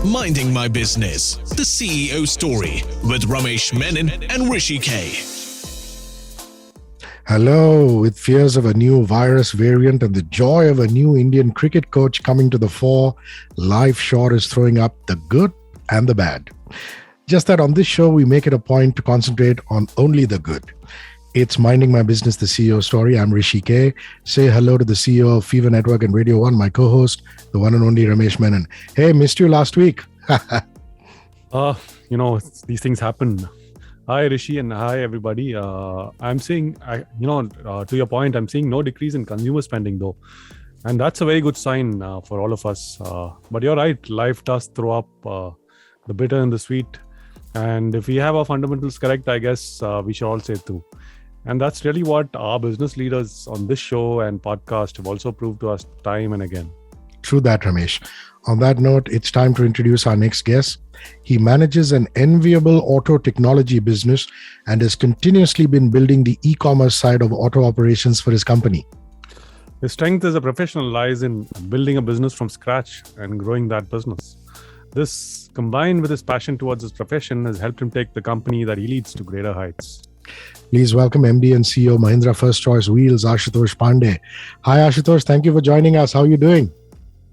Minding My Business, the CEO story with Ramesh Menon and Hrishi K. Hello, with fears of a new virus variant and the joy of a new Indian cricket coach coming to the fore, life sure is throwing up the good and the bad. Just that on this show, we make it a point to concentrate on only the good. It's Minding My Business, the CEO story. I'm Hrishi K. Say hello to the CEO of Fever Network and Radio 1, my co-host, the one and only Ramesh Menon. Hey, missed you last week. These things happen. Hi, Hrishi, and hi, everybody. I'm seeing, to your point, I'm seeing no decrease in consumer spending, though. And that's a very good sign for all of us. But you're right, life does throw up the bitter and the sweet. And if we have our fundamentals correct, I guess we should all say through. And that's really what our business leaders on this show and podcast have also proved to us time and again. True that, Ramesh. On that note, it's time to introduce our next guest. He manages an enviable auto technology business and has continuously been building the e-commerce side of auto operations for his company. His strength as a professional lies in building a business from scratch and growing that business. This, combined with his passion towards his profession, has helped him take the company that he leads to greater heights. Please welcome MD and CEO Mahindra First Choice Wheels, Ashutosh Pandey. Hi, Ashutosh. Thank you for joining us. How are you doing?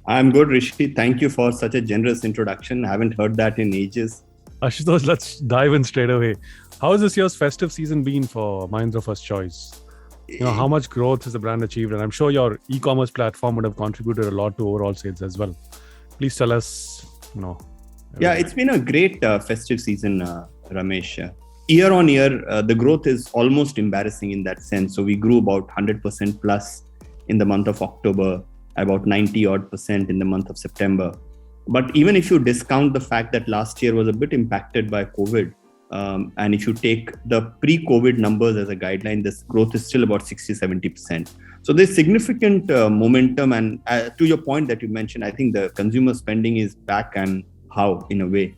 I'm good, Hrishi. Thank you for such a generous introduction. I haven't heard that in ages. Ashutosh, let's dive in straight away. How has this year's festive season been for Mahindra First Choice? How much growth has the brand achieved? And I'm sure your e-commerce platform would have contributed a lot to overall sales as well. Please tell us, Yeah, it's been a great festive season, Ramesh. Year on year, the growth is almost embarrassing in that sense. So we grew about 100% plus in the month of October, about 90% in the month of September. But even if you discount the fact that last year was a bit impacted by COVID, and if you take the pre-COVID numbers as a guideline, this growth is still about 60-70%. So there's significant momentum. And to your point that you mentioned, I think the consumer spending is back, and how, in a way.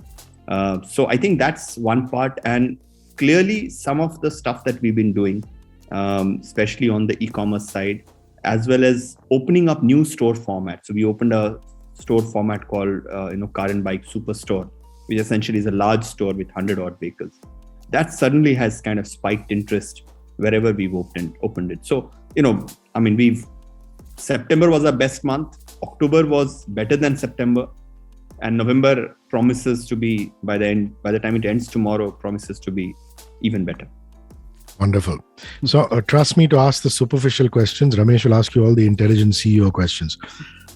So I think that's one part. And clearly, some of the stuff that we've been doing, especially on the e-commerce side, as well as opening up new store formats. So we opened a store format called, Car and Bike Superstore, which essentially is a large store with 100-odd vehicles. That suddenly has kind of spiked interest wherever we've opened it. So, September was our best month. October was better than September. And November promises to be, by the time it ends tomorrow, promises to be even better. Wonderful. So trust me to ask the superficial questions. Ramesh will ask you all the intelligent CEO questions.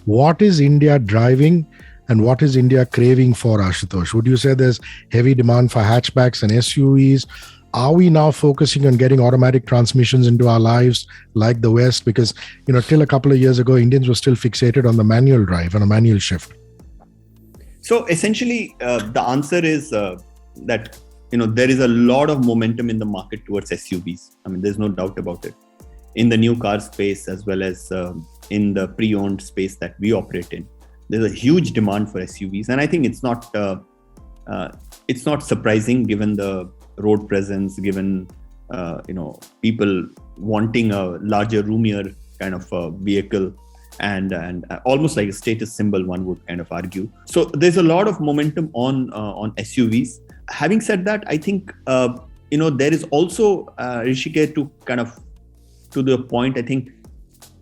What is India driving and what is India craving for, Ashutosh? Would you say there's heavy demand for hatchbacks and SUVs? Are we now focusing on getting automatic transmissions into our lives like the West? Because, till a couple of years ago, Indians were still fixated on the manual drive and a manual shift. So essentially, the answer is that, there is a lot of momentum in the market towards SUVs. There's no doubt about it. In the new car space, as well as in the pre-owned space that we operate in, there's a huge demand for SUVs. And I think it's not surprising given the road presence, given, people wanting a larger, roomier kind of vehicle. And almost like a status symbol, one would kind of argue. So there's a lot of momentum on SUVs. Having said that, I think there is also Hrishi K, to the point. I think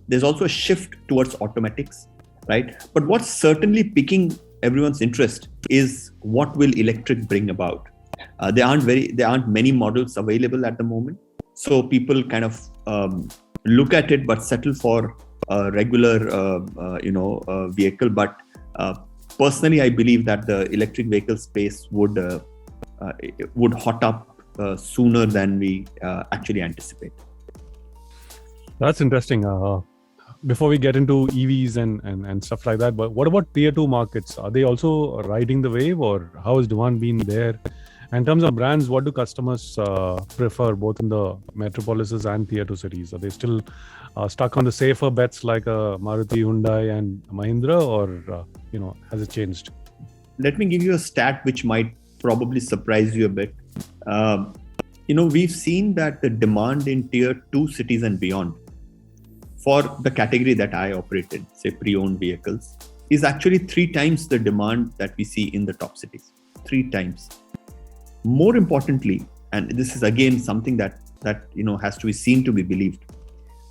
there's also a shift towards automatics, right? But what's certainly piquing everyone's interest is what will electric bring about. There aren't many models available at the moment, so people kind of look at it but settle for a regular, vehicle. But personally, I believe that the electric vehicle space would hot up sooner than we actually anticipate. That's interesting. Before we get into EVs and stuff like that, but what about tier 2 markets? Are they also riding the wave, or how has demand been there? In terms of brands, what do customers prefer, both in the metropolises and tier 2 cities? Are they still stuck on the safer bets like Maruti, Hyundai and Mahindra, or has it changed? Let me give you a stat which might probably surprise you a bit. We've seen that the demand in tier 2 cities and beyond for the category that I operate in, say pre-owned vehicles, is actually 3 times the demand that we see in the top cities. 3 times. More importantly, and this is again something that has to be seen to be believed,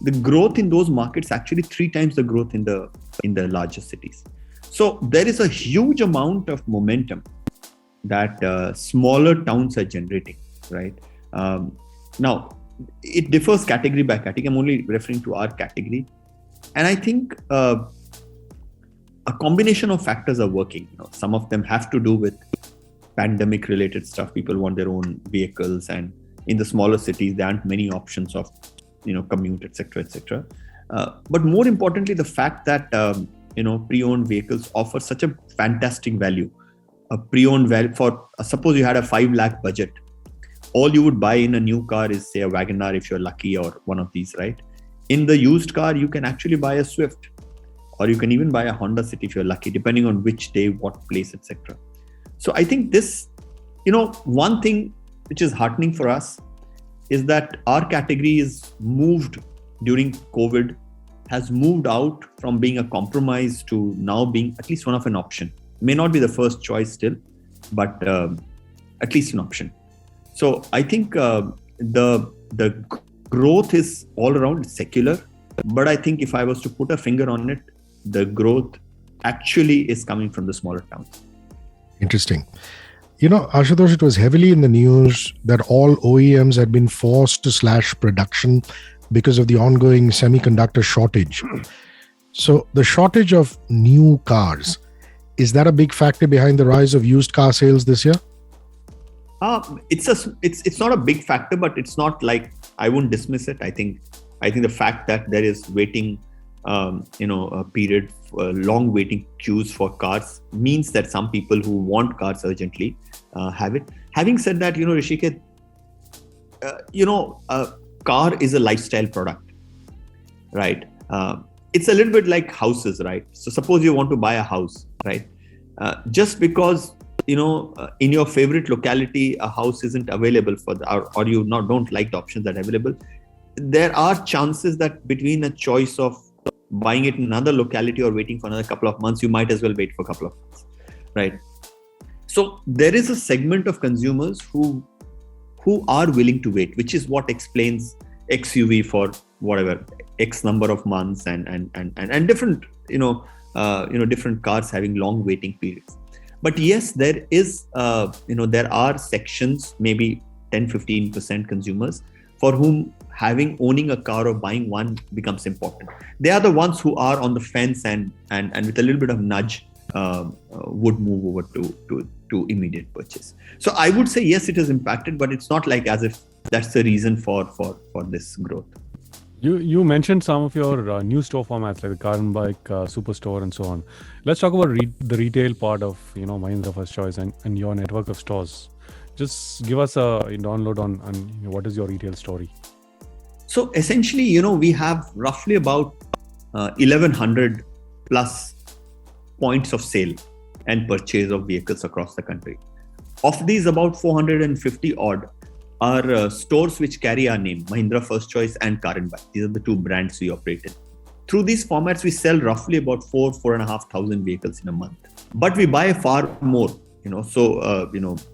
the growth in those markets actually 3 times the growth in the larger cities. So there is a huge amount of momentum that smaller towns are generating, right? Now, it differs category by category. I'm only referring to our category. And I think a combination of factors are working. Some of them have to do with pandemic related stuff. People want their own vehicles, and in the smaller cities, there aren't many options of, commute, etc. But more importantly, the fact that, pre-owned vehicles offer such a fantastic value. A pre-owned value for, suppose you had a 5 lakh budget. All you would buy in a new car is, say, a Wagon-R if you're lucky, or one of these, right? In the used car, you can actually buy a Swift, or you can even buy a Honda City if you're lucky, depending on which day, what place, etc. So I think this, one thing which is heartening for us is that our category is moved during COVID, has moved out from being a compromise to now being at least one of an option. May not be the first choice still, but at least an option. So I think the growth is all around secular, but I think if I was to put a finger on it, the growth actually is coming from the smaller towns. Interesting. Ashutosh, it was heavily in the news that all OEMs had been forced to slash production because of the ongoing semiconductor shortage. So the shortage of new cars, is that a big factor behind the rise of used car sales this year? It's not a big factor, but it's not like, I wouldn't dismiss it. I think the fact that there is waiting, a period, long waiting queues for cars means that some people who want cars urgently have it. Having said that, Hrishi K, a car is a lifestyle product, right? It's a little bit like houses, right? So suppose you want to buy a house, right? Just because in your favorite locality a house isn't available or you don't like the options that are available, there are chances that between a choice of buying it in another locality or waiting for another couple of months, you might as well wait for a couple of months, right? So there is a segment of consumers who are willing to wait, which is what explains XUV for whatever X number of months and different different cars having long waiting periods. But yes, there is there are sections, maybe 10-15% consumers for whom owning a car or buying one becomes important. They are the ones who are on the fence and with a little bit of nudge would move over to immediate purchase. So I would say yes, it is impacted, but it's not like as if that's the reason for this growth. You mentioned some of your new store formats like the car and bike superstore and so on. Let's talk about the retail part of Mahindra First Choice and your network of stores. Just give us a download on what is your retail story. So essentially, we have roughly about 1,100 plus points of sale and purchase of vehicles across the country. Of these, about 450 odd are stores which carry our name, Mahindra First Choice and Car and Bike. These are the two brands we operate in. Through these formats, we sell roughly about 4,500 vehicles in a month. But we buy far more, so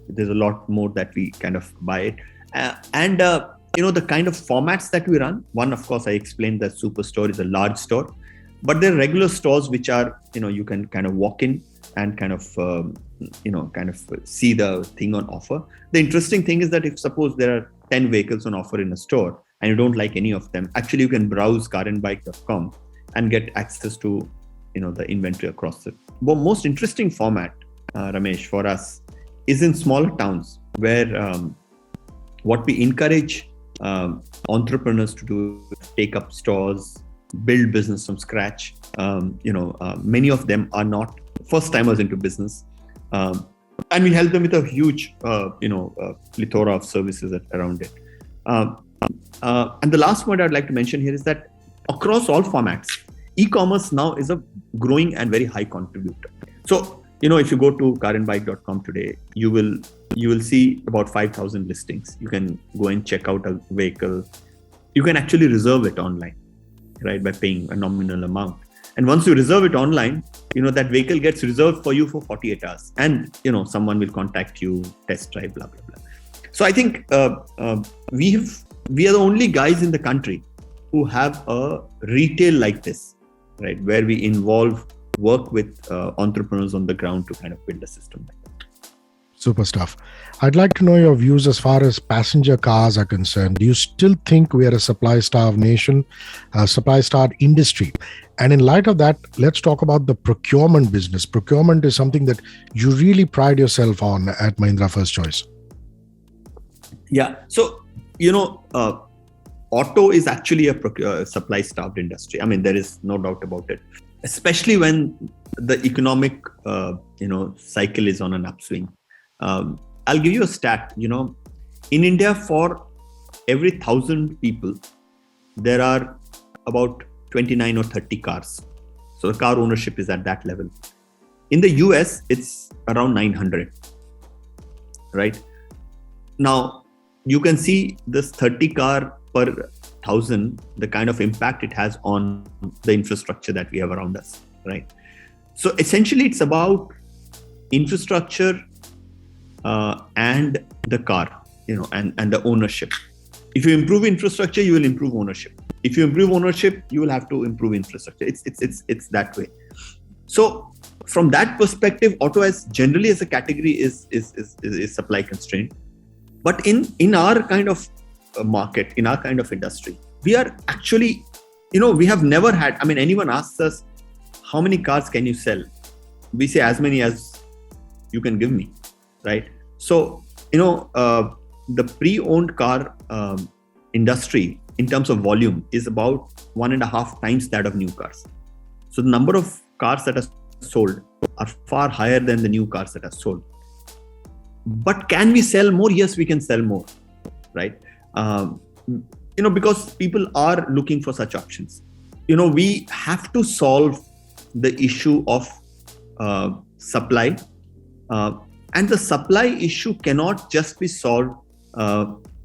there's a lot more that we kind of buy it. The kind of formats that we run, one, of course, I explained that Superstore is a large store, but there are regular stores which are, you can kind of walk in and kind of see the thing on offer. The interesting thing is that if suppose there are 10 vehicles on offer in a store and you don't like any of them, actually you can browse carandbike.com and get access to, the inventory across it. But most interesting format, Ramesh, for us is in smaller towns where what we encourage entrepreneurs to do, take up stores, build business from scratch. Many of them are not first timers into business, and we help them with a huge plethora of services around it. And the last point I'd like to mention here is that across all formats, e-commerce now is a growing and very high contributor. So if you go to carandbike.com today, you will see about 5,000 listings. You can go and check out a vehicle. You can actually reserve it online, right, by paying a nominal amount. And once you reserve it online, that vehicle gets reserved for you for 48 hours. And, someone will contact you, test drive, blah, blah, blah. So I think we are the only guys in the country who have a retail like this, right? Where we work with entrepreneurs on the ground to kind of build a system like that. Super stuff. I'd like to know your views as far as passenger cars are concerned. Do you still think we are a supply-starved nation, a supply-starved industry? And in light of that, let's talk about the procurement business. Procurement is something that you really pride yourself on at Mahindra First Choice. Yeah. So, auto is actually a supply-starved industry. I mean, there is no doubt about it, especially when the economic, cycle is on an upswing. I'll give you a stat. In India, for every 1,000 people, there are about 29 or 30 cars. So the car ownership is at that level. In the US, it's around 900, right? Now, you can see this 30 car per 1,000, the kind of impact it has on the infrastructure that we have around us, right? So essentially, it's about infrastructure and the car, and the ownership. If you improve infrastructure, you will improve ownership. If you improve ownership, you will have to improve infrastructure. It's that way. So from that perspective, auto as generally as a category is supply constrained. But in our kind of market, in our kind of industry, we are actually, we have never had, anyone asks us, how many cars can you sell? We say as many as you can give me, right? So, the pre-owned car industry in terms of volume is about 1.5 times that of new cars. So the number of cars that are sold are far higher than the new cars that are sold. But can we sell more? Yes, we can sell more, right? Because people are looking for such options. We have to solve the issue of supply. And the supply issue cannot just be solved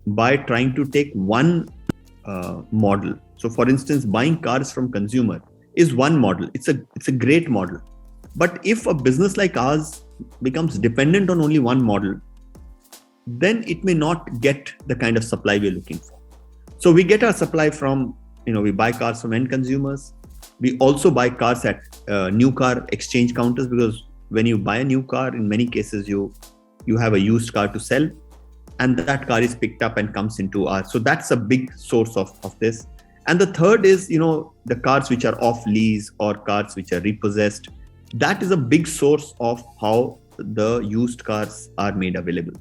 by trying to take one model. So for instance, buying cars from consumer is one model. It's a great model. But if a business like ours becomes dependent on only one model, then it may not get the kind of supply we're looking for. So we get our supply from, we buy cars from end consumers. We also buy cars at new car exchange counters, because when you buy a new car, in many cases, you have a used car to sell, and that car is picked up and comes into ours. So that's a big source of this. And the third is, the cars which are off lease or cars which are repossessed. That is a big source of how the used cars are made available.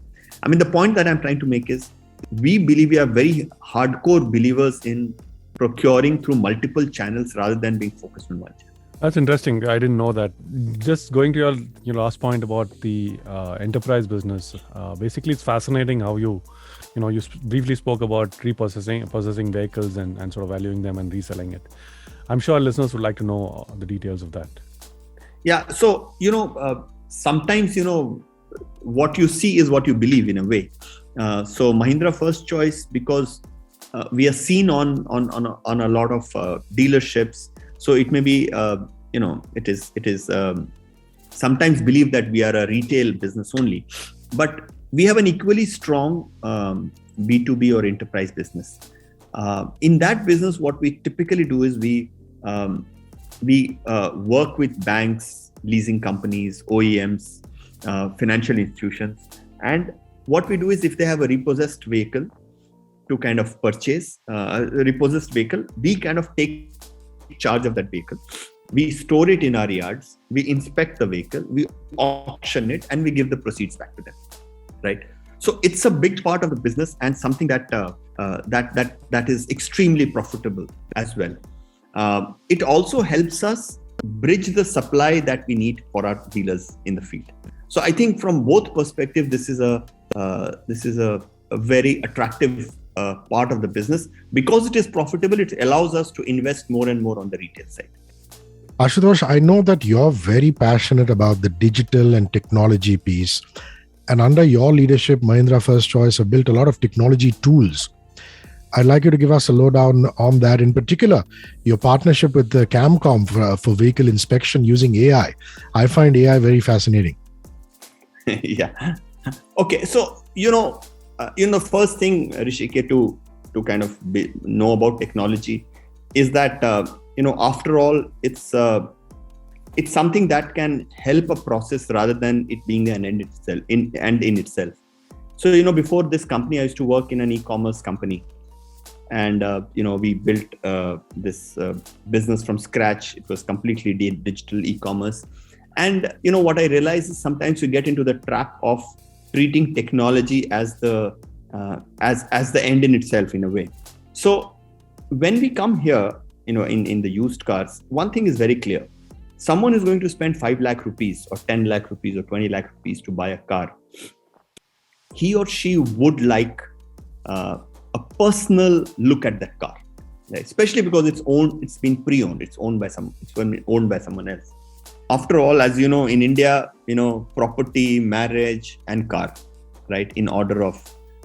The point that I'm trying to make is, we believe we are very hardcore believers in procuring through multiple channels rather than being focused on one channel. That's interesting. I didn't know that. Just going to your last point about the enterprise business. Basically, it's fascinating how you briefly spoke about reprocessing vehicles and sort of valuing them and reselling it. I'm sure our listeners would like to know the details of that. Yeah. So, sometimes, what you see is what you believe in a way. So Mahindra First Choice, because we are seen on a lot of dealerships. So it may be, it is sometimes believed that we are a retail business only, but we have an equally strong B2B or enterprise business. In that business, what we typically do is we work with banks, leasing companies, OEMs, financial institutions. And what we do is, if they have a repossessed vehicle to kind of purchase a repossessed vehicle, we kind of take charge of that vehicle. We store it in our yards, we inspect the vehicle, we auction it, and we give the proceeds back to them, right? So it's a big part of the business, and something that that is extremely profitable as well. It also helps us bridge the supply that we need for our dealers in the field. So I think from both perspectives, this is a very attractive part of the business. Because it is profitable, it allows us to invest more and more on the retail side. Ashutosh, I know that you're very passionate about the digital and technology piece. And under your leadership, Mahindra First Choice have built a lot of technology tools. I'd like you to give us a lowdown on that. In particular, your partnership with the Camcom for vehicle inspection using AI. I find AI very fascinating. Yeah. Okay. So, first thing, Hrishi K, to kind of know about technology is that, after all, it's something that can help a process rather than it being an end in itself. So, before this company, I used to work in an e-commerce company. And, we built this business from scratch. It was completely digital e-commerce. And, what I realized is sometimes you get into the trap of treating technology as the end in itself, in a way. So when we come here, in the used cars, one thing is very clear. Someone is going to spend 5 lakh rupees or 10 lakh rupees or 20 lakh rupees to buy a car. He or she would like a personal look at that car, right? Especially because it's been pre-owned, it's owned by someone else. After all, as you know, in India, property, marriage, and car, right? In order of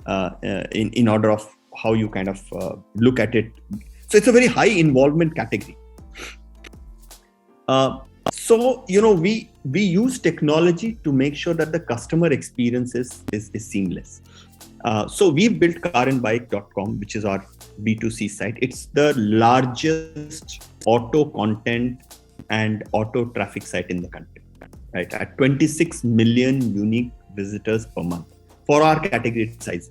how you kind of look at it. So it's a very high involvement category. So we use technology to make sure that the customer experience is seamless. So we built carandbike.com, which is our B2C site. It's the largest auto content and auto traffic site in the country, right? At 26 million unique visitors per month for our category size.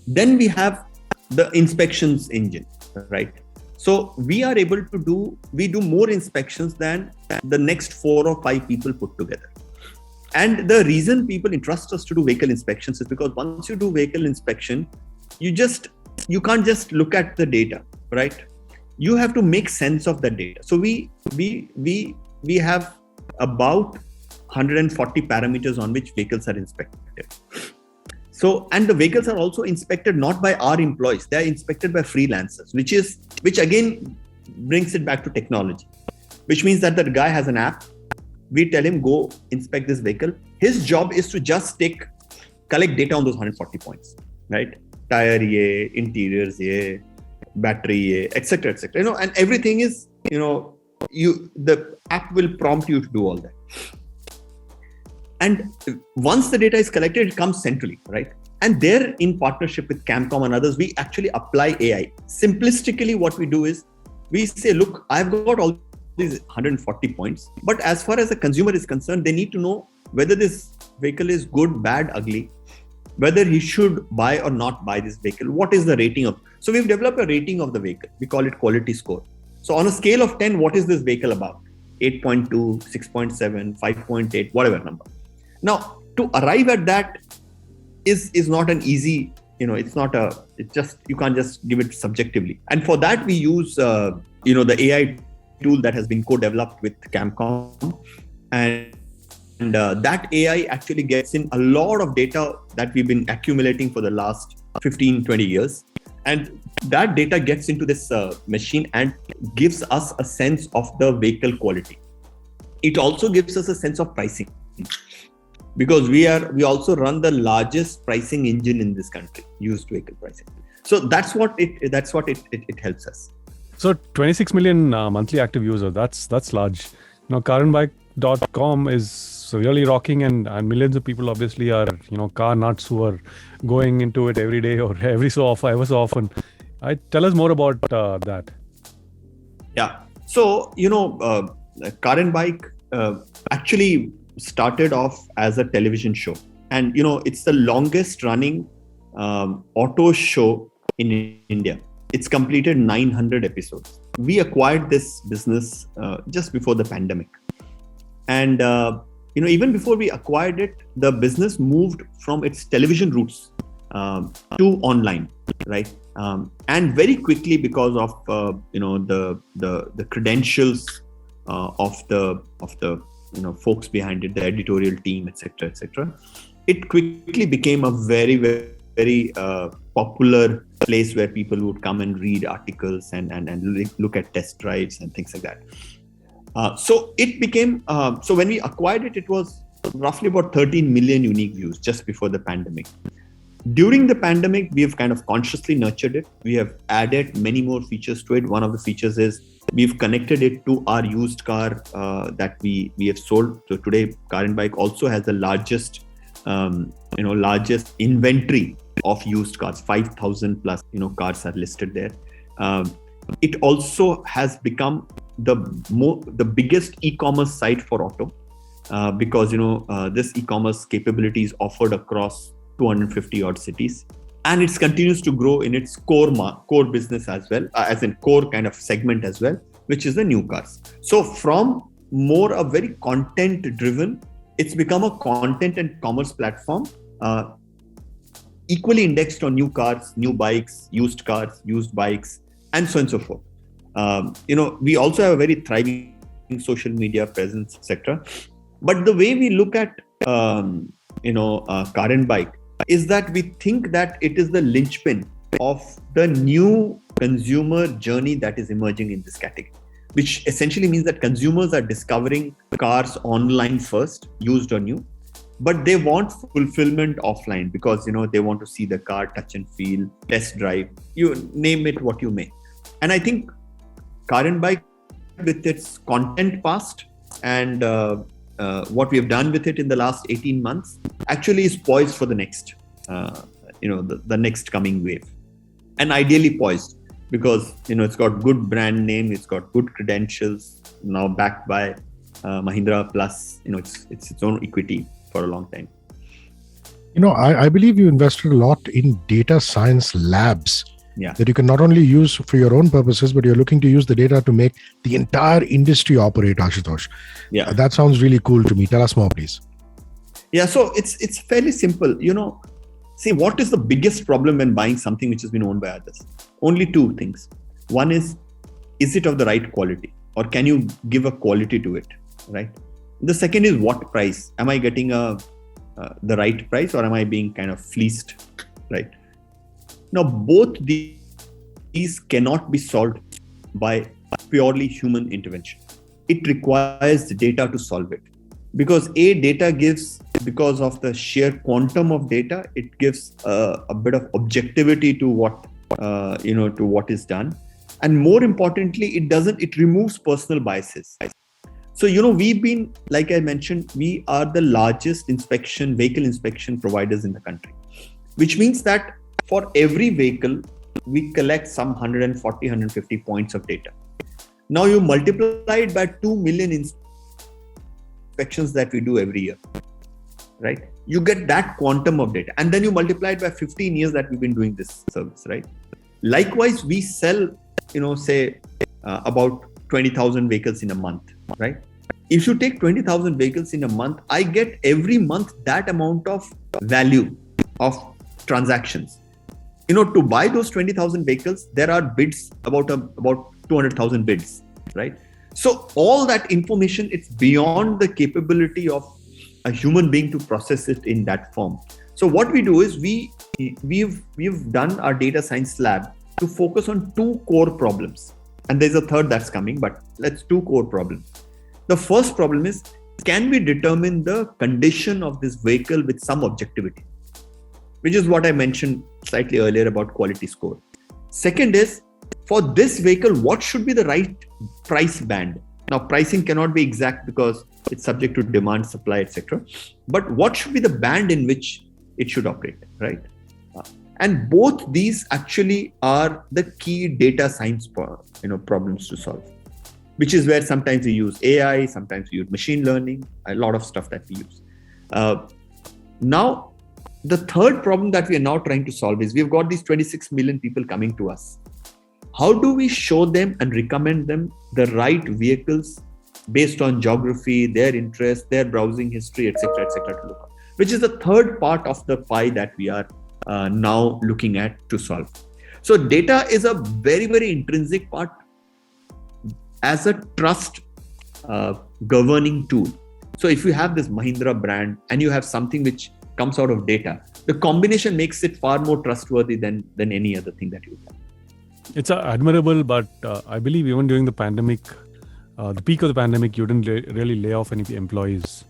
Then we have the inspections engine, right? So we are able to do more inspections than the next 4 or 5 people put together. And the reason people entrust us to do vehicle inspections is because once you do vehicle inspection, you can't just look at the data, right? You have to make sense of the data. So we have about 140 parameters on which vehicles are inspected. So, and the vehicles are also inspected not by our employees, they are inspected by freelancers, which again brings it back to technology, which means that the guy has an app. We tell him, go inspect this vehicle. His job is to just collect data on those 140 points, right? Tire, interiors, battery, etc., etc. And everything is, the app will prompt you to do all that. And once the data is collected, it comes centrally, right? And there, in partnership with Camcom and others, we actually apply AI. Simplistically, what we do is we say, look, I've got all these 140 points, but as far as the consumer is concerned, they need to know whether this vehicle is good, bad, ugly, whether he should buy or not buy this vehicle. What is the rating of? So we've developed a rating of the vehicle. We call it quality score. So on a scale of 10, what is this vehicle about? 8.2, 6.7, 5.8, whatever number. Now, to arrive at that is not an easy, you can't just give it subjectively. And for that, we use, the AI tool that has been co-developed with Camcom. And that AI actually gets in a lot of data that we've been accumulating for the last 15, 20 years. And that data gets into this machine and gives us a sense of the vehicle quality. It also gives us a sense of pricing, because we also run the largest pricing engine in this country, used vehicle pricing. So that's what it helps us. So 26 million monthly active users, that's large. Now, carandbike.com is really rocking, and millions of people obviously are, car nuts who are going into it every day or ever so often. Tell us more about that. Yeah. So, Car and Bike actually started off as a television show. And, it's the longest running auto show in India. It's completed 900 episodes. We acquired this business just before the pandemic. And, even before we acquired it, the business moved from its television roots to online, right? And very quickly, because of, the credentials of the folks behind it, the editorial team, etc., it quickly became a very, very, very popular place where people would come and read articles and look at test drives and things like that. So it became, so when we acquired it, it was roughly about 13 million unique views just before the pandemic. During the pandemic, we have kind of consciously nurtured it. We have added many more features to it. One of the features is we've connected it to our used car that we have sold. So today, Car and Bike also has the largest inventory of used cars. 5,000 plus cars are listed there. It also has become the biggest e-commerce site for auto because this e-commerce capability is offered across 250 odd cities, and it continues to grow in its core business as well, as in core kind of segment as well, which is the new cars. So from more a very content driven, it's become a content and commerce platform, equally indexed on new cars, new bikes, used cars, used bikes, and so on and so forth. We also have a very thriving social media presence, etc. But the way we look at Car and Bike is that we think that it is the linchpin of the new consumer journey that is emerging in this category, which essentially means that consumers are discovering cars online first, used or new, but they want fulfillment offline because they want to see the car, touch and feel, test drive, you name it what you may. And I think Car and Bike, with its content past and what we have done with it in the last 18 months, actually is poised for the next, the next coming wave, and ideally poised because it's got good brand name, it's got good credentials, now backed by Mahindra, plus it's its own equity for a long time. I believe you invested a lot in data science labs. Yeah. That you can not only use for your own purposes, but you're looking to use the data to make the entire industry operate, Ashutosh. Yeah. That sounds really cool to me. Tell us more, please. Yeah, so it's fairly simple. See, what is the biggest problem when buying something which has been owned by others? Only two things. One is it of the right quality, or can you give a quality to it, right? The second is what price? Am I getting the right price, or am I being kind of fleeced, right? Now, both these cannot be solved by purely human intervention. It requires data to solve it. Because data gives, because of the sheer quantum of data, it gives a bit of objectivity to what, to what is done. And more importantly, it removes personal biases. So, we've been, like I mentioned, we are the largest vehicle inspection providers in the country, which means that for every vehicle, we collect some 140, 150 points of data. Now you multiply it by 2 million inspections that we do every year, right? You get that quantum of data. And then you multiply it by 15 years that we've been doing this service, right? Likewise, we sell, about 20,000 vehicles in a month, right? If you take 20,000 vehicles in a month, I get every month that amount of value of transactions. To buy those 20,000 vehicles, there are bids, about 200,000 bids, right? So all that information, it's beyond the capability of a human being to process it in that form. So what we do is we've done our data science lab to focus on two core problems. And there's a third that's coming, but let's two core problems. The first problem is, can we determine the condition of this vehicle with some objectivity? Which is what I mentioned slightly earlier about quality score. Second is, for this vehicle, what should be the right price band? Now, pricing cannot be exact because it's subject to demand, supply, etc. But what should be the band in which it should operate, right? And both these actually are the key data science problems to solve, which is where sometimes we use AI, sometimes we use machine learning, a lot of stuff that we use. Now, the third problem that we are now trying to solve is we've got these 26 million people coming to us. How do we show them and recommend them the right vehicles based on geography, their interest, their browsing history, etc., to look at? Which is the third part of the pie that we are now looking at to solve. So data is a very, very intrinsic part as a trust governing tool. So if you have this Mahindra brand and you have something which comes out of data, the combination makes it far more trustworthy than any other thing that you have. It's admirable, but I believe even during the pandemic, the peak of the pandemic, you didn't really lay off any employees.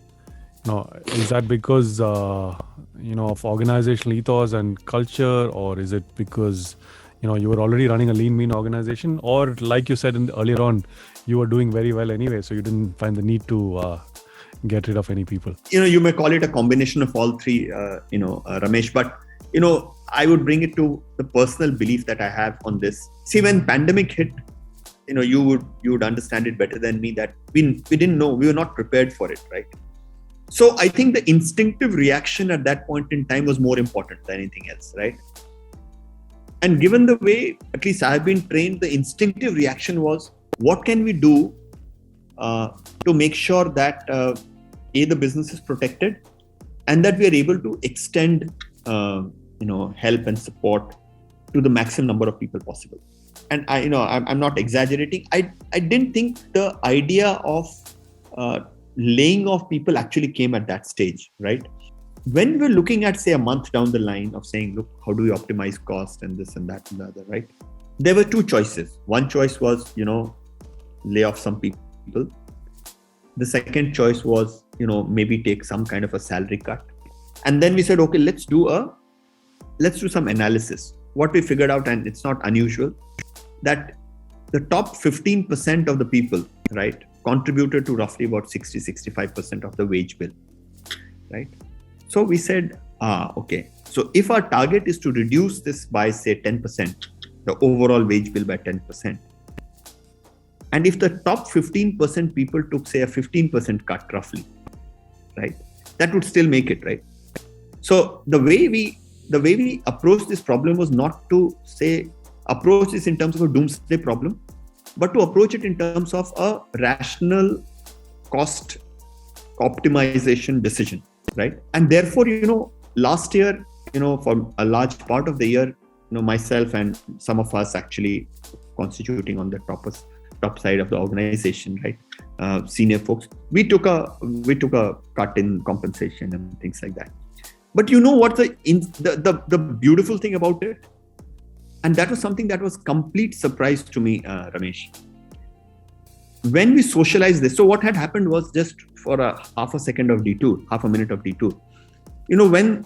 No, is that because of organizational ethos and culture, or is it because you were already running a lean mean organization, or like you said earlier on, you were doing very well anyway, so you didn't find the need to get rid of any people? You may call it a combination of all three, Ramesh, but I would bring it to the personal belief that I have on this. See, when pandemic hit, you would understand it better than me that we didn't know, we were not prepared for it, right? So I think the instinctive reaction at that point in time was more important than anything else, right? And given the way, at least I have been trained, the instinctive reaction was, what can we do to make sure that the business is protected and that we are able to extend help and support to the maximum number of people possible. And I'm not exaggerating. I didn't think the idea of laying off people actually came at that stage, right? When we're looking at, say, a month down the line of saying, look, how do we optimize cost and this and that and the other, right? There were two choices. One choice was, lay off some people. The second choice was, maybe take some kind of a salary cut. And then we said, okay, let's do some analysis. What we figured out, and it's not unusual, that the top 15% of the people, right, contributed to roughly about 60-65% of the wage bill, right? So we said, okay, so if our target is to reduce this by, say, 10%, the overall wage bill by 10%, and if the top 15% people took, say, a 15% cut roughly, right, that would still make it, right? So the way we approached this problem was not to approach this in terms of a doomsday problem, but to approach it in terms of a rational cost optimization decision, right? And therefore, last year, for a large part of the year, myself and some of us actually constituting on the top side of the organization, right? Senior folks, we took a cut in compensation and things like that. But what the beautiful thing about it, and that was something that was complete surprise to me, Ramesh. When we socialized this, so what had happened was, just for half a minute of detour. When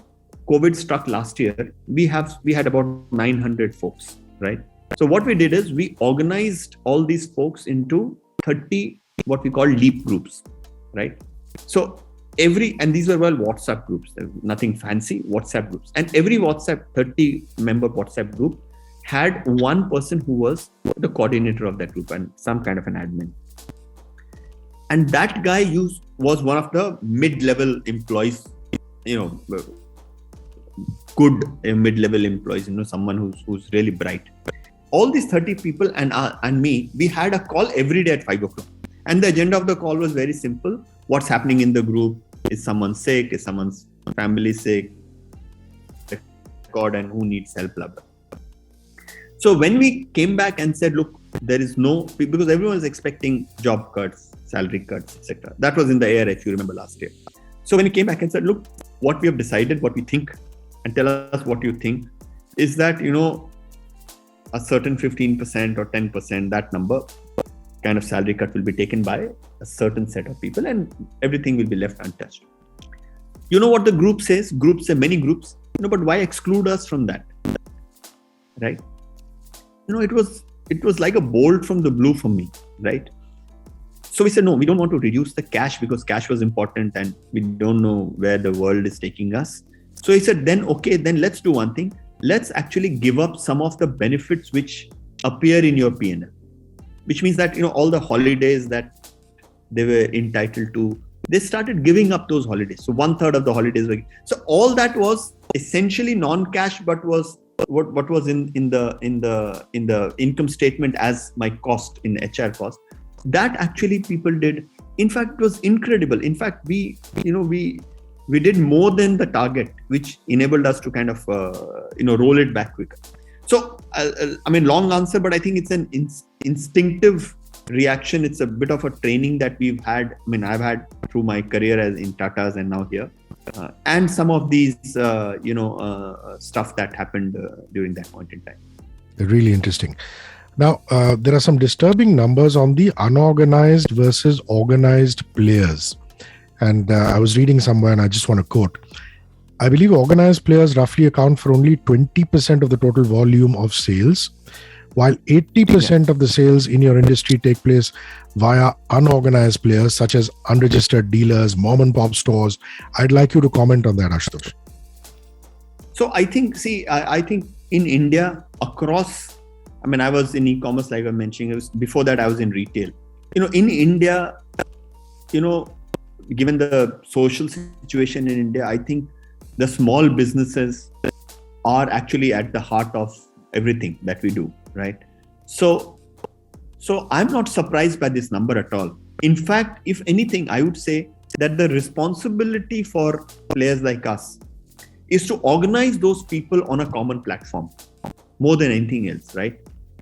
COVID struck last year, we had about 900 folks, right? So what we did is we organized all these folks into 30 what we call leap groups, right? So and these were WhatsApp groups, nothing fancy, WhatsApp groups. And every 30-member WhatsApp group had one person who was the coordinator of that group and some kind of an admin. And that guy was one of the mid-level employees, good mid-level employees, someone who's really bright. All these 30 people and me, we had a call every day at 5 o'clock. And the agenda of the call was very simple. What's happening in the group? Is someone sick? Is someone's family sick? And who needs help? Blah, blah. So when we came back and said, look, there is because everyone is expecting job cuts, salary cuts, etc. That was in the air, if you remember, last year. So when we came back and said, look, what we have decided, what we think, and tell us what you think, is that, a certain 15% or 10%, that number kind of salary cut will be taken by a certain set of people and everything will be left untouched. You know what the group says? Groups say, many groups, but why exclude us from that? Right? It was like a bolt from the blue for me, right? So we said, no, we don't want to reduce the cash because cash was important and we don't know where the world is taking us. So he said, then let's do one thing. Let's actually give up some of the benefits which appear in your P&L, which means that, all the holidays that they were entitled to, they started giving up those holidays. So 1/3 of the holidays were. So all that was essentially non-cash, but was what was in the income statement as my cost in HR cost. That actually people did. In fact, it was incredible. In fact, we did more than the target, which enabled us to kind of roll it back quicker. So long answer, but I think it's an instinctive reaction. It's a bit of a training that we've had. I've had through my career as in Tata's and now here, and some of these stuff that happened during that point in time. Really interesting. Now, there are some disturbing numbers on the unorganized versus organized players. And I was reading somewhere, and I just want to quote, I believe organized players roughly account for only 20% of the total volume of sales, while 80% of the sales in your industry take place via unorganized players such as unregistered dealers, mom and pop stores. I'd like you to comment on that, Ashutosh. So I think in India, across, I was in e-commerce, like I mentioned. Before that, I was in retail. In India, given the social situation in India, I think the small businesses are actually at the heart of everything that we do, right? So I'm not surprised by this number at all. In fact, if anything, I would say that the responsibility for players like us is to organize those people on a common platform more than anything else, right?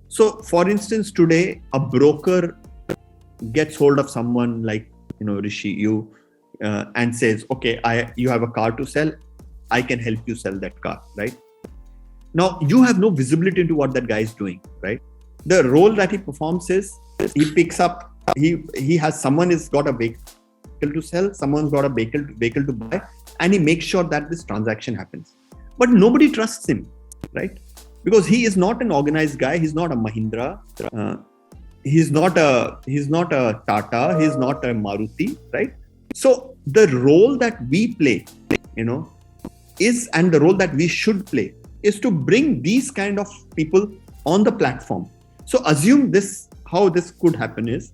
So, for instance, today a broker gets hold of someone like Hrishi, you, and says, "Okay, you have a car to sell. I can help you sell that car," right? Now you have no visibility into what that guy is doing, right? The role that he performs is he picks up. He has someone has got a vehicle to sell, someone's got a vehicle to buy, and he makes sure that this transaction happens. But nobody trusts him, right? Because he is not an organized guy. He's not a Mahindra. He's not a Tata. He's not a Maruti, right? So the role that we play, and the role that we should play is to bring these kind of people on the platform. So assume this, how this could happen is,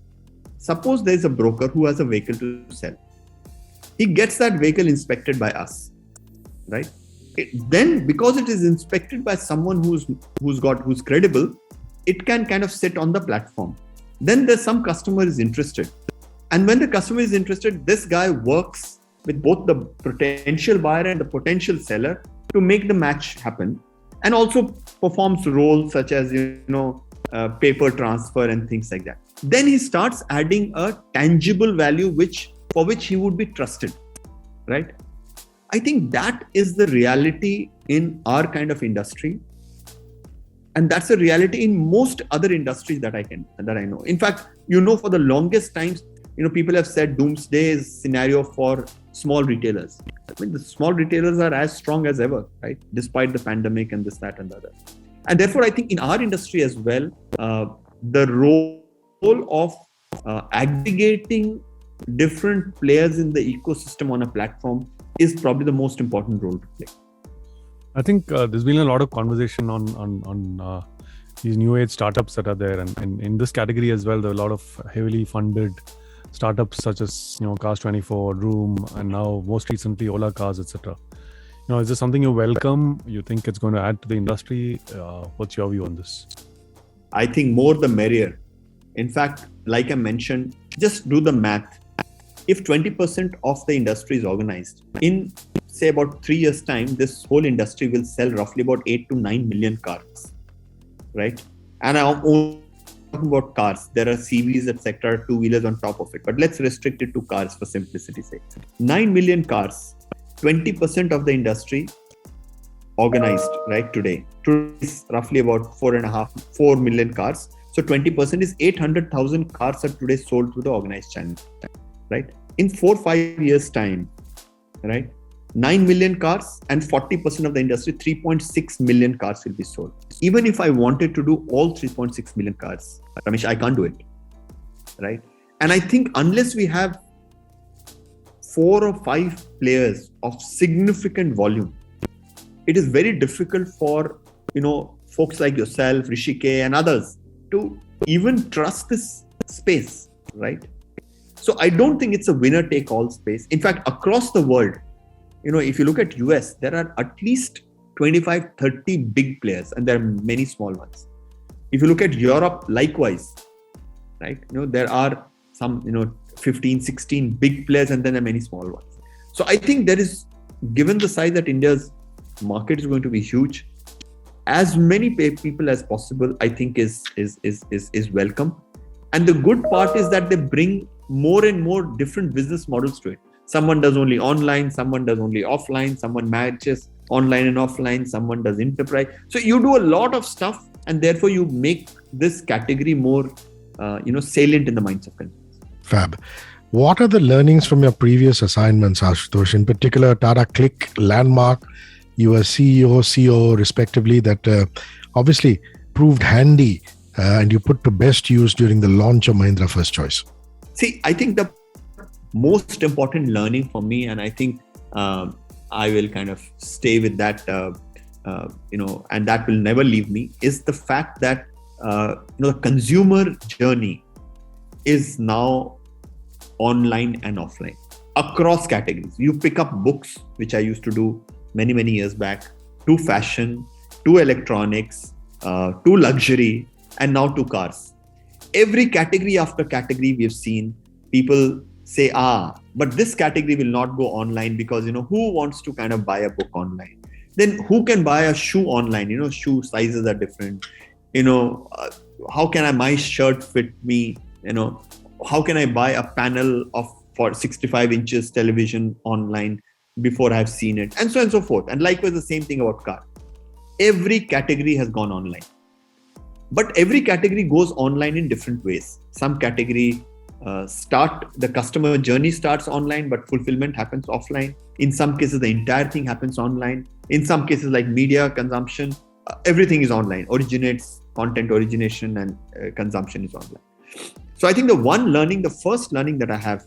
suppose there is a broker who has a vehicle to sell. He gets that vehicle inspected by us, right? Then because it is inspected by someone who's credible, it can kind of sit on the platform. Then there's some customer is interested. And when the customer is interested, this guy works with both the potential buyer and the potential seller to make the match happen, and also performs roles such as paper transfer and things like that. Then he starts adding a tangible value for which he would be trusted, right? I think that is the reality in our kind of industry, and that's the reality in most other industries that I know. In fact, for the longest times, people have said doomsday is scenario for small retailers. The small retailers are as strong as ever, right? Despite the pandemic and this, that, and the other. And therefore, I think in our industry as well, the role of aggregating different players in the ecosystem on a platform is probably the most important role to play. I think there's been a lot of conversation on these new age startups that are there, and in this category as well, there are a lot of heavily funded startups such as Cars24, Room, and now most recently Ola Cars, etc. Is this something you welcome? You think it's going to add to the industry? What's your view on this? I think more the merrier. In fact, like I mentioned, just do the math. If 20% of the industry is organized, in say about 3 years' time, this whole industry will sell roughly about 8 to 9 million cars, right? And I'm only talking about cars. There are CVs, etc., two-wheelers on top of it. But let's restrict it to cars for simplicity's sake. 9 million cars, 20% of the industry organized, right, today. Today is roughly about 4 million cars. So 20% is 800,000 cars are today sold through the organized channel, right? In 4-5 years' time, right, 9 million cars and 40% of the industry, 3.6 million cars will be sold. Even if I wanted to do all 3.6 million cars, Ramesh, I can't do it, right? And I think unless we have 4 or 5 players of significant volume, it is very difficult for, folks like yourself, Hrishi K, and others to even trust this space, right? So I don't think it's a winner-take-all space. In fact, across the world, if you look at US, there are at least 25, 30 big players, and there are many small ones. If you look at Europe, likewise, right? There are some, 15, 16 big players, and then there are many small ones. So I think there is, given the size that India's market is going to be huge, as many people as possible, I think is welcome. And the good part is that they bring more and more different business models to it. Someone does only online, someone does only offline, someone matches online and offline, someone does enterprise. So you do a lot of stuff, and therefore you make this category more, salient in the minds of consumers. Fab. What are the learnings from your previous assignments, Ashutosh? In particular, Tata Cliq, Landmark, you were CEO, COO respectively, that obviously proved handy and you put to best use during the launch of Mahindra First Choice. See, I think the most important learning for me, and I think I will kind of stay with that, and that will never leave me, is the fact that the consumer journey is now online and offline across categories. You pick up books, which I used to do many years back, to fashion, to electronics, to luxury, and now to cars. Every category after category we have seen people say, but this category will not go online because, who wants to kind of buy a book online? Then who can buy a shoe online? Shoe sizes are different. How can my shirt fit me? How can I buy a panel for 65 inches television online before I've seen it? And so on and so forth. And likewise, the same thing about car. Every category has gone online. But every category goes online in different ways. Some category the customer journey starts online, but fulfillment happens offline. In some cases, the entire thing happens online. In some cases, like media consumption, everything is online. Content origination and consumption is online. So I think the first learning that I have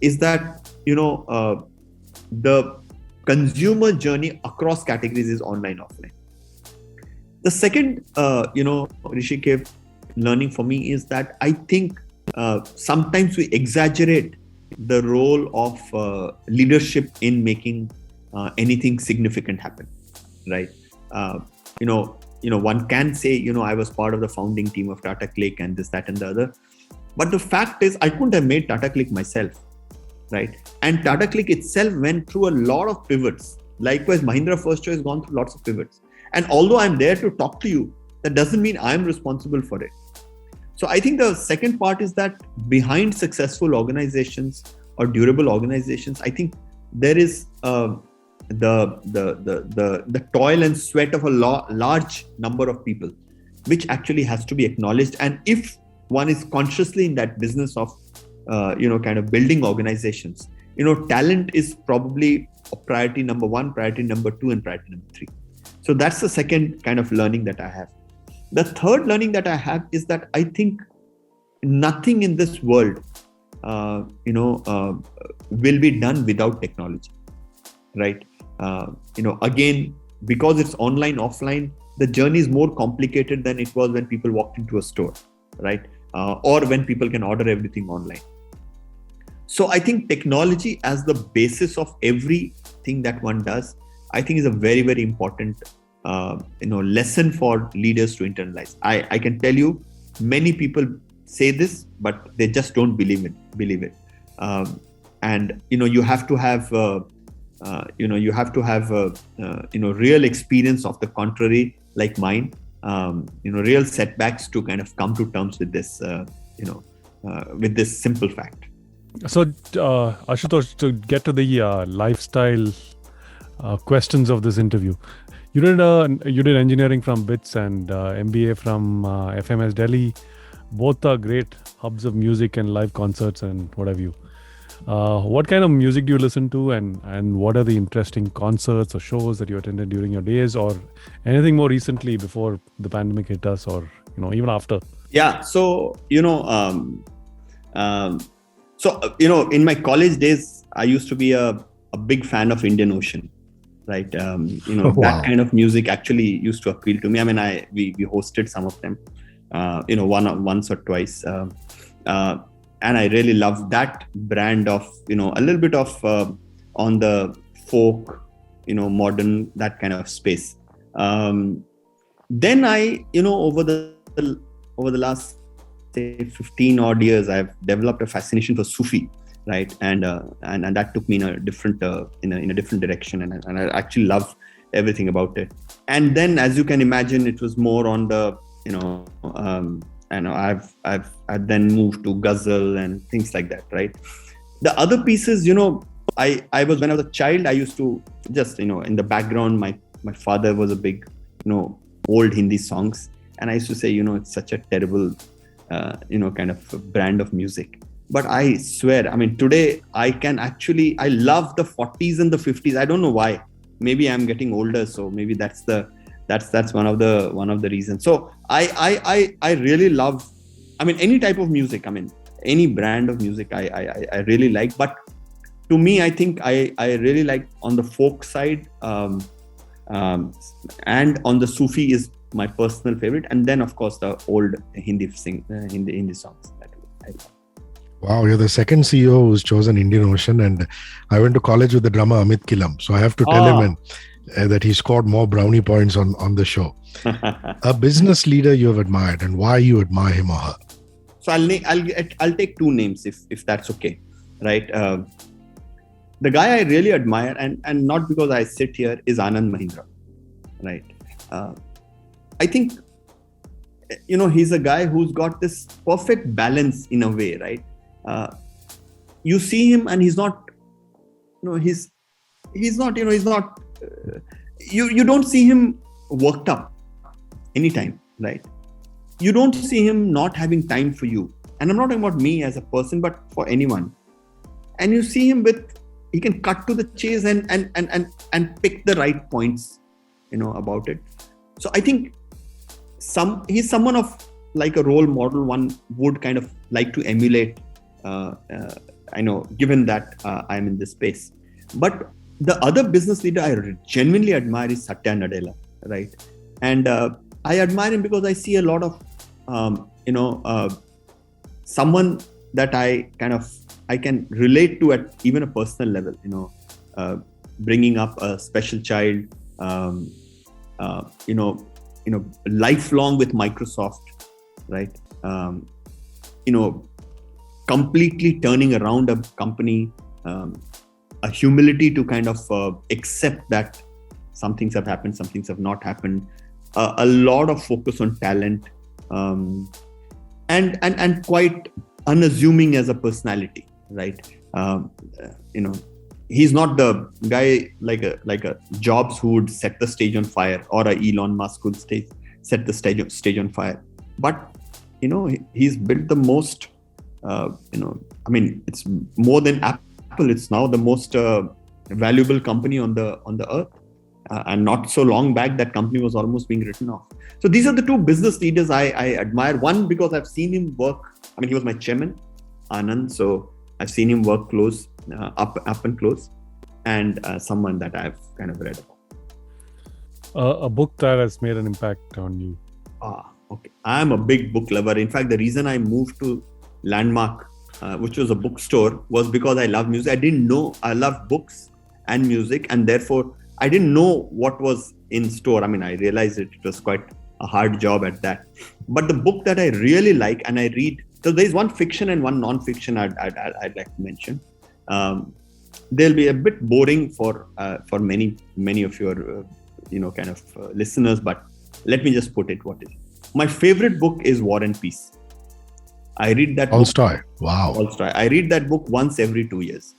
is that, the consumer journey across categories is online, offline. The second, Hrishi K, learning for me is that I think sometimes we exaggerate the role of leadership in making anything significant happen, right? One can say, I was part of the founding team of Tata Cliq and this, that, and the other. But the fact is, I couldn't have made Tata Cliq myself, right? And Tata Cliq itself went through a lot of pivots. Likewise, Mahindra First Choice has gone through lots of pivots. And although I'm there to talk to you, that doesn't mean I'm responsible for it. So I think the second part is that behind successful organizations or durable organizations, I think there is the toil and sweat of a large number of people, which actually has to be acknowledged. And if one is consciously in that business of, kind of building organizations, talent is probably priority number 1, priority number 2, and priority number 3. So that's the second kind of learning that I have. The third learning that I have is that I think nothing in this world, will be done without technology, right? Again, because it's online, offline, the journey is more complicated than it was when people walked into a store, right? Or when people can order everything online. So I think technology as the basis of everything that one does, I think is a very, very important, lesson for leaders to internalize. I can tell you, many people say this, but they just don't believe it. And you have to have, real experience of the contrary, like mine. Real setbacks to kind of come to terms with this, with this simple fact. So, Ashutosh, to get to the lifestyle questions of this interview, you did engineering from BITS and MBA from FMS Delhi. Both are great hubs of music and live concerts and what have you. What kind of music do you listen to, and what are the interesting concerts or shows that you attended during your days, or anything more recently before the pandemic hit us, or even after? Yeah. So in my college days, I used to be a big fan of Indian Ocean, right? Wow. That kind of music actually used to appeal to me. I mean, we hosted some of them, once or twice. And I really love that brand of, a little bit of on the folk, modern, that kind of space. Then I, over the last, say, 15 odd years, I've developed a fascination for Sufi, right? And that took me in a different, in a different direction. And I actually love everything about it. And then, as you can imagine, it was more on the, and I've then moved to ghazal and things like that, right? The other pieces, I was, when I was a child, I used to just, in the background, my father was a big, old Hindi songs. And I used to say, it's such a terrible, kind of brand of music. But I swear, I mean, today I love the 40s and the 50s. I don't know why. Maybe I'm getting older, so maybe that's one of the reasons. So I really love, I mean, any type of music. I mean, any brand of music I really like. But to me, I think I really like on the folk side, and on the Sufi is my personal favorite, and then of course the old Hindi songs that I love. Wow, you're the second CEO who's chosen Indian Ocean, and I went to college with the drummer Amit Kilam, so I have to tell him that he scored more brownie points on the show. A business leader you have admired, and why you admire him or her? So I'll take two names if that's okay, right? The guy I really admire, and not because I sit here, is Anand Mahindra, right? I think, he's a guy who's got this perfect balance in a way, right? You see him and he's not, you don't see him worked up anytime, right? You don't see him not having time for you. And I'm not talking about me as a person, but for anyone. And you see him he can cut to the chase and pick the right points, about it. So I think he's someone of like a role model one would kind of like to emulate. I know, given that I'm in this space. But the other business leader I genuinely admire is Satya Nadella, right? And I admire him because I see a lot of, someone that I can relate to at even a personal level, bringing up a special child, lifelong with Microsoft, right? Completely turning around a company, a humility to kind of accept that some things have happened, some things have not happened, a lot of focus on talent, and quite unassuming as a personality, right? He's not the guy like a Jobs who would set the stage on fire, or a Elon Musk who would set the stage on fire. But he's built the most. It's more than Apple. It's now the most valuable company on the earth. And not so long back, that company was almost being written off. So these are the two business leaders I admire. One, because I've seen him work. I mean, he was my chairman, Anand. So I've seen him work close, up and close, and someone that I've kind of read about. A book that has made an impact on you. Okay. I'm a big book lover. In fact, the reason I moved to Landmark, which was a bookstore, was because I love music. I didn't know I love books and music, and therefore I didn't know what was in store. I mean, I realized it was quite a hard job at that. But the book that I really like and I read, so there's one fiction and one non-fiction I'd like to mention. They'll be a bit boring for many of your listeners, but let me just put it what is. My favorite book is War and Peace. I read that Tolstoy. Wow. Tolstoy. I read that book once every 2 years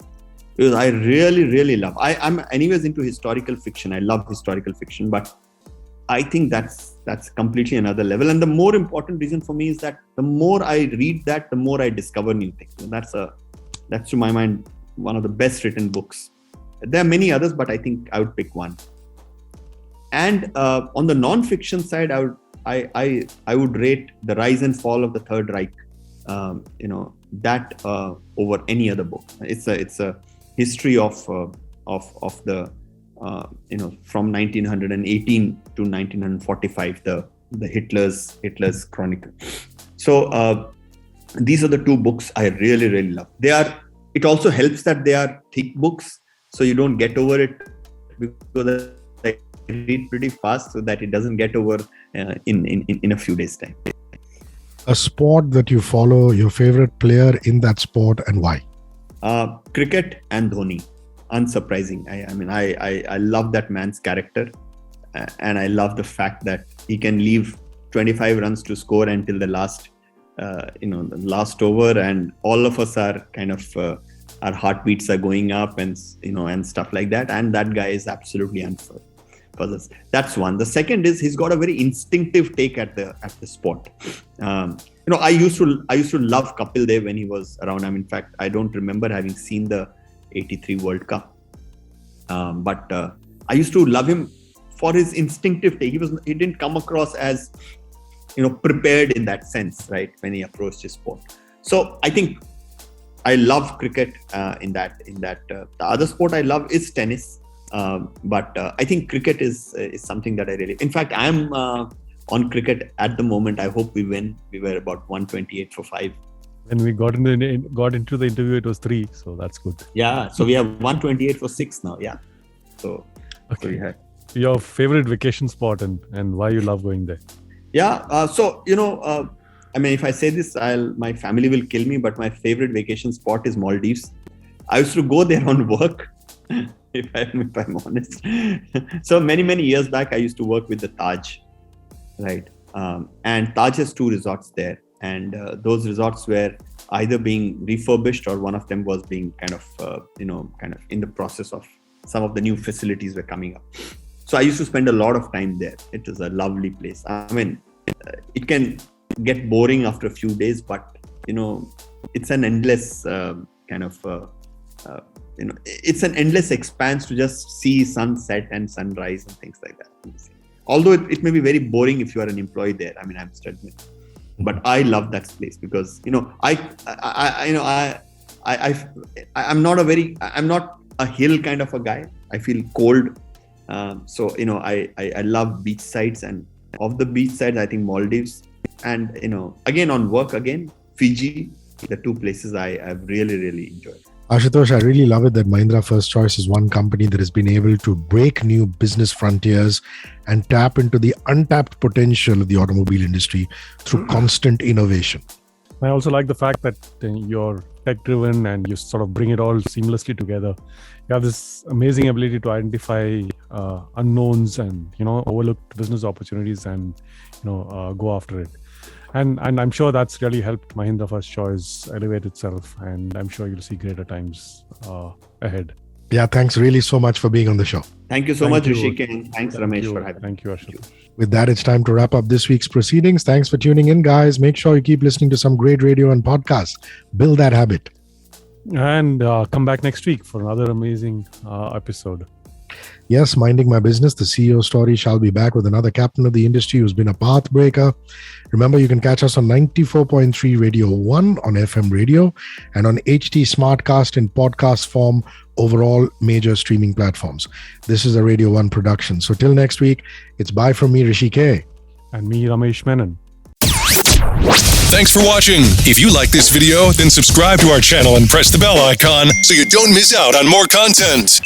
because I really, really love. I'm anyways into historical fiction. I love historical fiction, but I think that's completely another level. And the more important reason for me is that the more I read that, the more I discover new things. And that's to my mind one of the best written books. There are many others, but I think I would pick one. And on the non-fiction side, I would rate The Rise and Fall of the Third Reich. That over any other book. It's a history of the from 1918 to 1945, the Hitler's chronicle. So these are the two books I really, really love. It also helps that they are thick books, so you don't get over it, because I read pretty fast, so that it doesn't get over in a few days' time. A sport that you follow, your favorite player in that sport, and why? Cricket and Dhoni. Unsurprising. I love that man's character, and I love the fact that he can leave 25 runs to score until the last over, and all of us are kind of our heartbeats are going up, and stuff like that. And that guy is absolutely unfair. That's one. The second is he's got a very instinctive take at the sport. I used to love Kapil Dev when he was around. In fact, I don't remember having seen the '83 World Cup, but I used to love him for his instinctive take. He didn't come across as prepared in that sense, right, when he approached his sport. So I think I love cricket in that. The other sport I love is tennis, but I think cricket is something that I really. In fact, I am on cricket at the moment. I hope we win. We were about 128 for 5. When we got into the interview, it was 3, so that's good. Yeah, so we have 128 for 6 now. Yeah, so okay. So we had your favorite vacation spot and why you love going there? Yeah, if I say this, my family will kill me, but my favorite vacation spot is Maldives. I used to go there on work, if I'm honest. So many years back, I used to work with the Taj, right? And Taj has 2 resorts there, and those resorts were either being refurbished or one of them was being kind of in the process of some of the new facilities were coming up. So I used to spend a lot of time there. It was a lovely place. It can get boring after a few days, but it's an endless it's an endless expanse to just see sunset and sunrise and things like that. Although it may be very boring if you are an employee there. I must admit, but I love that place because I'm not a hill kind of a guy. I feel cold. So I love beach sites, and of the beach sites, I think Maldives, and again on work, Fiji, the 2 places I've really enjoyed. Ashutosh, I really love it that Mahindra First Choice is one company that has been able to break new business frontiers and tap into the untapped potential of the automobile industry through constant innovation. I also like the fact that you're tech-driven and you sort of bring it all seamlessly together. You have this amazing ability to identify unknowns and overlooked business opportunities and go after it. And I'm sure that's really helped Mahindra First Choice elevate itself, and I'm sure you'll see greater times ahead. Yeah, thanks really so much for being on the show. Thank you so much, Hrishi K. Thanks, Ramesh, for having me. Thank you, Ashutosh. With that, it's time to wrap up this week's proceedings. Thanks for tuning in, guys. Make sure you keep listening to some great radio and podcasts. Build that habit. And come back next week for another amazing episode. Yes, minding my business, the CEO story shall be back with another captain of the industry who's been a path breaker. Remember, you can catch us on 94.3 Radio 1 on FM radio and on HT Smartcast in podcast form over all major streaming platforms. This is a Radio 1 production. So till next week, it's bye from me, Hrishi K. And me, Ramesh Menon. Thanks for watching. If you like this video, then subscribe to our channel and press the bell icon so you don't miss out on more content.